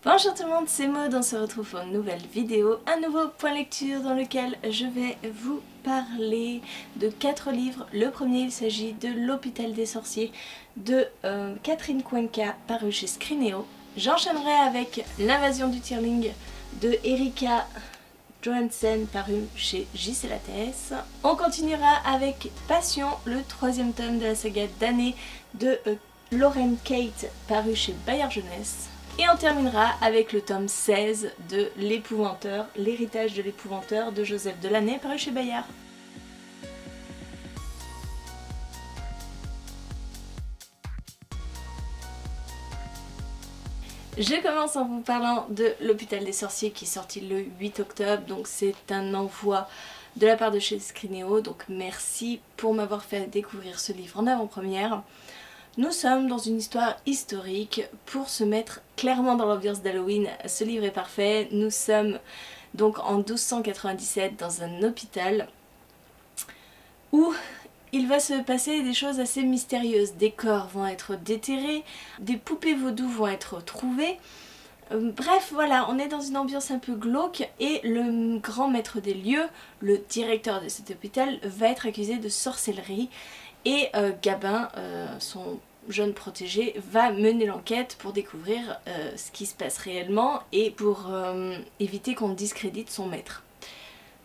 Bonjour tout le monde, c'est Maud, on se retrouve pour une nouvelle vidéo, un nouveau point lecture dans lequel je vais vous parler de 4 livres. Le premier, il s'agit de L'Hôpital des Sorciers de Catherine Cuenca, paru chez Scrinéo. J'enchaînerai avec L'Invasion du Tierling de Erika Johansen, paru chez J.C. Lattès. On continuera avec Passion, le troisième tome de la saga d'année de Lauren Kate, paru chez Bayard Jeunesse. Et on terminera avec le tome 16 de L'Épouvanteur, l'héritage de l'Épouvanteur de Joseph Delaney, paru chez Bayard. Je commence en vous parlant de L'Hôpital des Sorciers qui est sorti le 8 octobre, donc c'est un envoi de la part de chez Scrinéo, donc merci pour m'avoir fait découvrir ce livre en avant-première. Nous sommes dans une histoire historique pour se mettre clairement dans l'ambiance d'Halloween. Ce livre est parfait. Nous sommes donc en 1297 dans un hôpital où il va se passer des choses assez mystérieuses. Des corps vont être déterrés, des poupées vaudou vont être trouvées. Bref, voilà, on est dans une ambiance un peu glauque et le grand maître des lieux, le directeur de cet hôpital, va être accusé de sorcellerie. Et Gabin, son jeune protégé, va mener l'enquête pour découvrir ce qui se passe réellement et pour éviter qu'on discrédite son maître.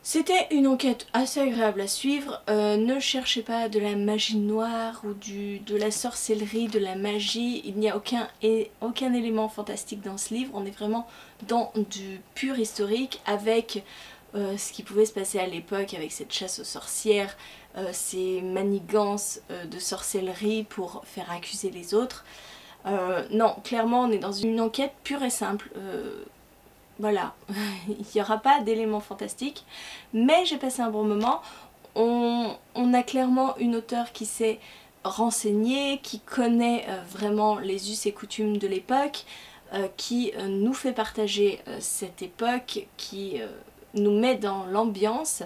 C'était une enquête assez agréable à suivre, ne cherchez pas de la magie noire ou de la sorcellerie, de la magie, il n'y a aucun élément fantastique dans ce livre, on est vraiment dans du pur historique avec ce qui pouvait se passer à l'époque avec cette chasse aux sorcières, ces manigances de sorcellerie pour faire accuser les autres. Non, clairement on est dans une enquête pure et simple. Voilà, il n'y aura pas d'éléments fantastiques, mais j'ai passé un bon moment. On a clairement une auteure qui s'est renseignée, qui connaît vraiment les us et coutumes de l'époque, qui nous fait partager cette époque, qui nous met dans l'ambiance.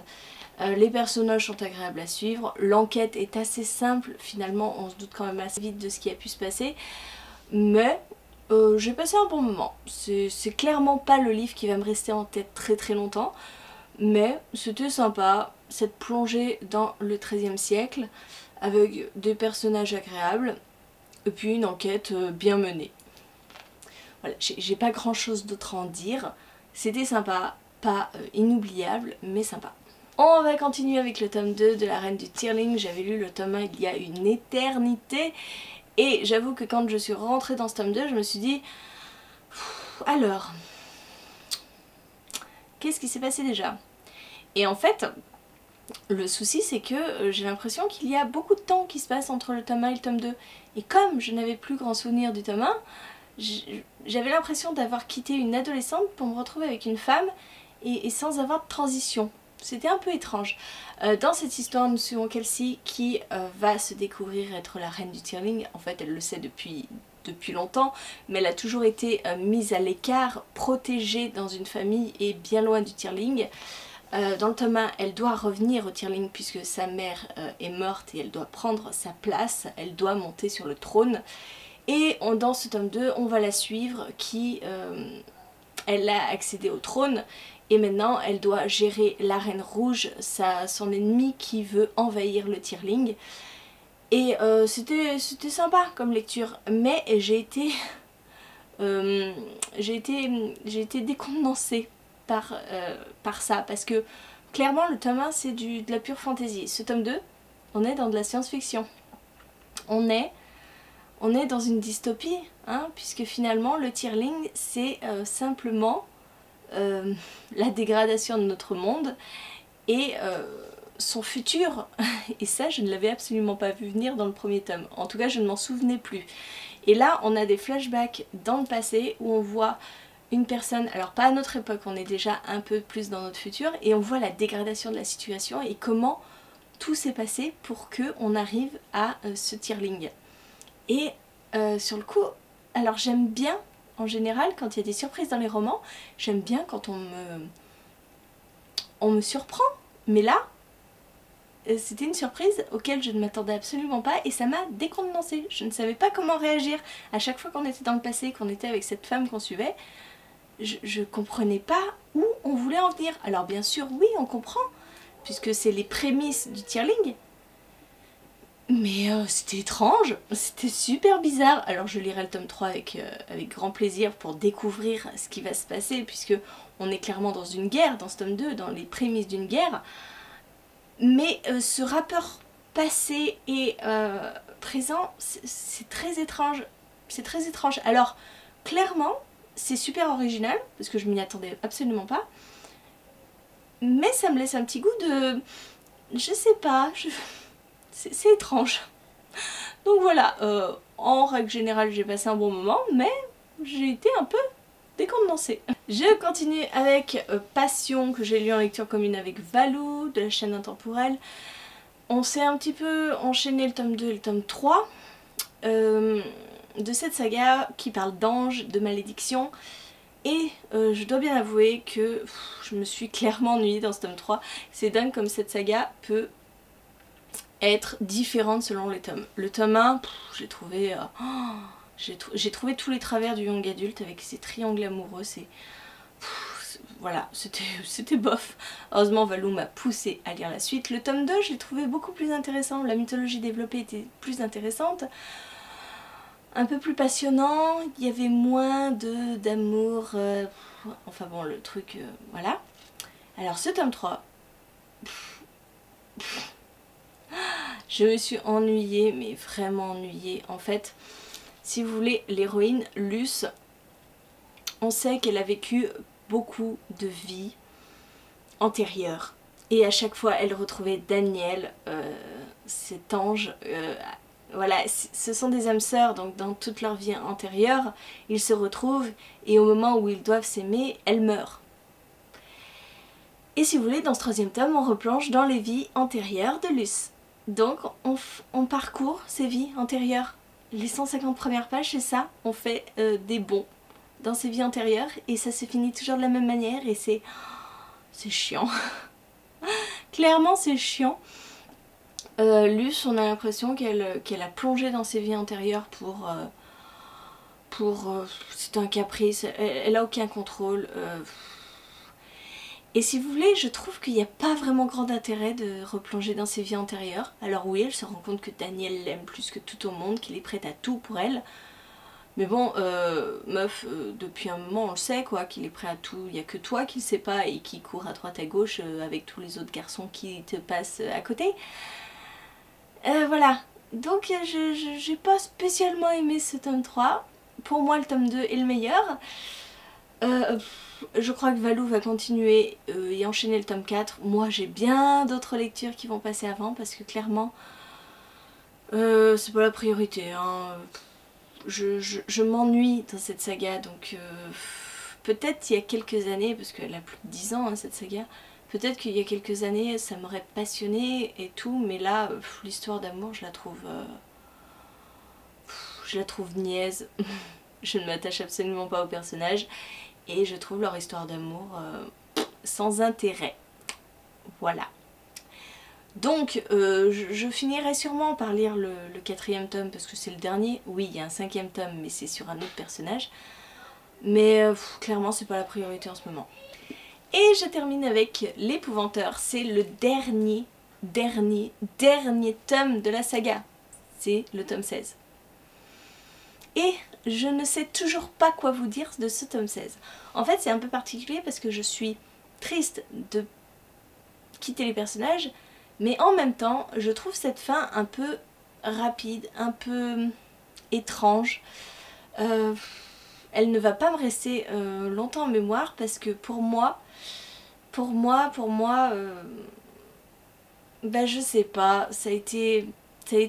Les personnages sont agréables à suivre, l'enquête est assez simple, finalement on se doute quand même assez vite de ce qui a pu se passer, mais j'ai passé un bon moment. C'est clairement pas le livre qui va me rester en tête très longtemps, mais c'était sympa, cette plongée dans le XIIIe siècle, avec des personnages agréables, et puis une enquête bien menée. Voilà, j'ai pas grand chose d'autre à en dire, c'était sympa, pas inoubliable, mais sympa. On va continuer avec le tome 2 de La Reine du Tierling. J'avais lu le tome 1 il y a une éternité et j'avoue que quand je suis rentrée dans ce tome 2, je me suis dit alors, qu'est-ce qui s'est passé déjà? Et en fait, le souci c'est que j'ai l'impression qu'il y a beaucoup de temps qui se passe entre le tome 1 et le tome 2. Et comme je n'avais plus grand souvenir du tome 1, j'avais l'impression d'avoir quitté une adolescente pour me retrouver avec une femme et sans avoir de transition. C'était un peu étrange. Dans cette histoire, nous suivons Kelsey qui va se découvrir être la reine du Tierling. En fait, elle le sait depuis longtemps, mais elle a toujours été mise à l'écart, protégée dans une famille et bien loin du Tierling. Dans le tome 1, elle doit revenir au Tierling puisque sa mère est morte et elle doit prendre sa place, elle doit monter sur le trône. Et dans ce tome 2, on va la suivre qui... elle a accédé au trône et maintenant elle doit gérer la Reine Rouge, son ennemi qui veut envahir le Tierling. Et c'était sympa comme lecture, mais j'ai été décontenancée par ça, parce que clairement le tome 1 c'est de la pure fantaisie. Ce tome 2, on est dans de la science-fiction. On est dans une dystopie, hein, puisque finalement le Tierling c'est simplement la dégradation de notre monde et son futur. Et ça je ne l'avais absolument pas vu venir dans le premier tome, en tout cas je ne m'en souvenais plus. Et là on a des flashbacks dans le passé où on voit une personne, alors pas à notre époque, on est déjà un peu plus dans notre futur, et on voit la dégradation de la situation et comment tout s'est passé pour qu'on arrive à ce Tierling. Et sur le coup, alors j'aime bien en général quand il y a des surprises dans les romans, j'aime bien quand on me surprend, mais là c'était une surprise auquel je ne m'attendais absolument pas et ça m'a décontenancée. Je ne savais pas comment réagir. À chaque fois qu'on était dans le passé, qu'on était avec cette femme qu'on suivait, je comprenais pas où on voulait en venir. Alors bien sûr, oui, on comprend, puisque c'est les prémices du Tearling. Mais c'était étrange, c'était super bizarre. Alors je lirai le tome 3 avec grand plaisir pour découvrir ce qui va se passer, puisque on est clairement dans une guerre, dans ce tome 2, dans les prémices d'une guerre. Mais ce rapport passé et présent, c'est très étrange. C'est très étrange. Alors, clairement, c'est super original, parce que je m'y attendais absolument pas. Mais ça me laisse un petit goût de... Je sais pas, c'est étrange. Donc voilà, en règle générale, j'ai passé un bon moment, mais j'ai été un peu décontenancée. Je continue avec Passion, que j'ai lu en lecture commune avec Valou, de la chaîne Intemporelle. On s'est un petit peu enchaîné le tome 2 et le tome 3 de cette saga qui parle d'anges, de malédiction. Et je dois bien avouer que je me suis clairement ennuyée dans ce tome 3. C'est dingue comme cette saga peut être différente selon les tomes. Le tome 1, j'ai trouvé... j'ai trouvé tous les travers du young adulte avec ses triangles amoureux, voilà, c'était bof. Heureusement, Valou m'a poussé à lire la suite. Le tome 2, je l'ai trouvé beaucoup plus intéressant. La mythologie développée était plus intéressante. Un peu plus passionnant. Il y avait moins d'amour. Enfin bon, le truc, voilà. Alors ce tome 3... je me suis ennuyée, mais vraiment ennuyée. En fait, si vous voulez, l'héroïne, Luce, on sait qu'elle a vécu beaucoup de vies antérieures. Et à chaque fois, elle retrouvait Daniel, cet ange. Voilà, ce sont des âmes sœurs, donc dans toute leur vie antérieure, ils se retrouvent et au moment où ils doivent s'aimer, elle meurt. Et si vous voulez, dans ce troisième tome, on replonge dans les vies antérieures de Luce. Donc on parcourt ces vies antérieures. Les 150 premières pages, c'est ça, on fait des bonds dans ces vies antérieures et ça se finit toujours de la même manière et c'est chiant. Clairement c'est chiant. Luce, on a l'impression qu'elle a plongé dans ses vies antérieures c'est un caprice, elle a aucun contrôle. Et si vous voulez, je trouve qu'il n'y a pas vraiment grand intérêt de replonger dans ses vies antérieures. Alors oui, elle se rend compte que Daniel l'aime plus que tout au monde, qu'il est prêt à tout pour elle. Mais bon, meuf, depuis un moment on le sait quoi, qu'il est prêt à tout, il n'y a que toi qui le sais pas et qui court à droite à gauche avec tous les autres garçons qui te passent à côté. Voilà, donc j'ai pas spécialement aimé ce tome 3. Pour moi le tome 2 est le meilleur. Je crois que Valou va continuer et enchaîner le tome 4. Moi j'ai bien d'autres lectures qui vont passer avant parce que clairement c'est pas la priorité, hein. Je m'ennuie dans cette saga, donc peut-être il y a quelques années, parce qu'elle a plus de 10 ans hein, cette saga, peut-être qu'il y a quelques années ça m'aurait passionnée et tout, mais là l'histoire d'amour je la trouve niaise. Je ne m'attache absolument pas aux personnages et je trouve leur histoire d'amour sans intérêt. Voilà. Donc je finirai sûrement par lire le 4e tome parce que c'est le dernier. Oui, il y a un 5e tome mais c'est sur un autre personnage. Mais clairement c'est pas la priorité en ce moment. Et je termine avec l'Épouvanteur. C'est le dernier tome de la saga. C'est le tome 16. Et je ne sais toujours pas quoi vous dire de ce tome 16. En fait c'est un peu particulier parce que je suis triste de quitter les personnages. Mais en même temps, je trouve cette fin un peu rapide, un peu étrange. Elle ne va pas me rester longtemps en mémoire parce que pour moi, bah je sais pas, ça a été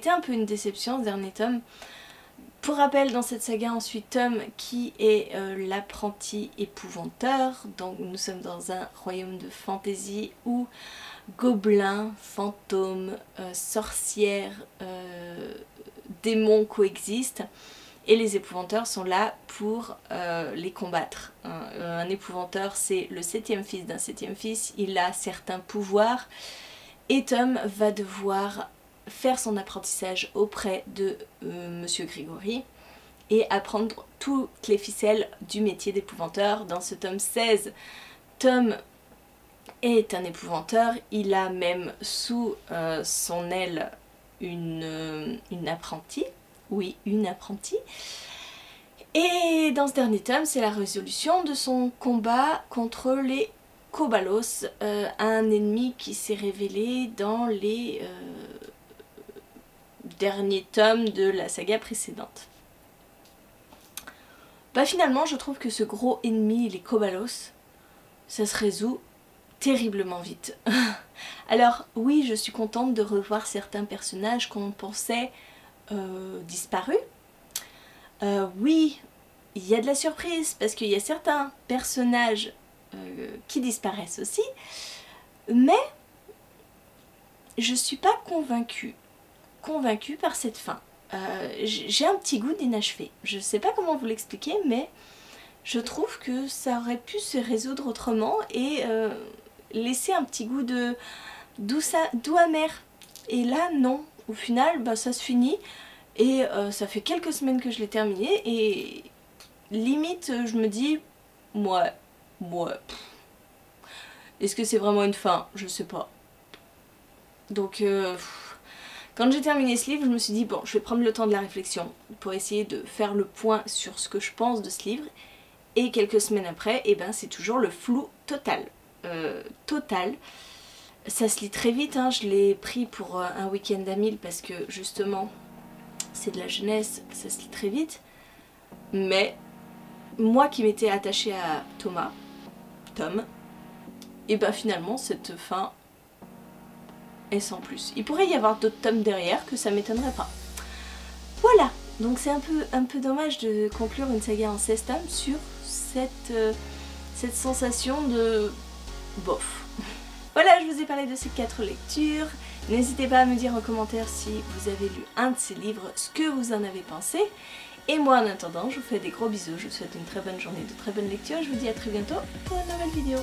un peu une déception ce dernier tome. Pour rappel, dans cette saga ensuite, Tom qui est l'apprenti épouvanteur, donc nous sommes dans un royaume de fantaisie où gobelins, fantômes, sorcières, démons coexistent et les épouvanteurs sont là pour les combattre. Un épouvanteur c'est le 7e fils d'un 7e fils, il a certains pouvoirs et Tom va devoir faire son apprentissage auprès de Monsieur Grégory et apprendre toutes les ficelles du métier d'épouvanteur. Dans ce tome 16, Tom est un épouvanteur, il a même sous son aile une apprentie, oui, une apprentie. Et dans ce dernier tome, c'est la résolution de son combat contre les Kobalos, un ennemi qui s'est révélé dans les derniers tomes de la saga précédente. Bah finalement, je trouve que ce gros ennemi, les Kobalos, ça se résout terriblement vite. Alors oui, je suis contente de revoir certains personnages qu'on pensait disparus. Oui, il y a de la surprise parce qu'il y a certains personnages qui disparaissent aussi, mais je suis pas convaincue par cette fin. J'ai un petit goût d'inachevé. Je sais pas comment vous l'expliquer, mais je trouve que ça aurait pu se résoudre autrement et laisser un petit goût de doux amer. Et là, non. Au final, bah, ça se finit. Et ça fait quelques semaines que je l'ai terminé. Et limite, je me dis, ouais. Est-ce que c'est vraiment une fin? Je sais pas. Donc, quand j'ai terminé ce livre, je me suis dit, bon, je vais prendre le temps de la réflexion pour essayer de faire le point sur ce que je pense de ce livre. Et quelques semaines après, eh ben, c'est toujours le flou total. Ça se lit très vite, hein. Je l'ai pris pour un week-end à 1000 parce que justement, c'est de la jeunesse, ça se lit très vite. Mais moi qui m'étais attachée à Tom, et ben finalement cette fin est sans plus. Il pourrait y avoir d'autres tomes derrière que ça m'étonnerait pas. Voilà, donc c'est un peu dommage de conclure une saga en 16 tomes sur cette sensation de bof. Voilà, je vous ai parlé de ces 4 lectures. N'hésitez pas à me dire en commentaire si vous avez lu un de ces livres, ce que vous en avez pensé. Et moi en attendant, je vous fais des gros bisous, je vous souhaite une très bonne journée, de très bonnes lectures. Je vous dis à très bientôt pour une nouvelle vidéo.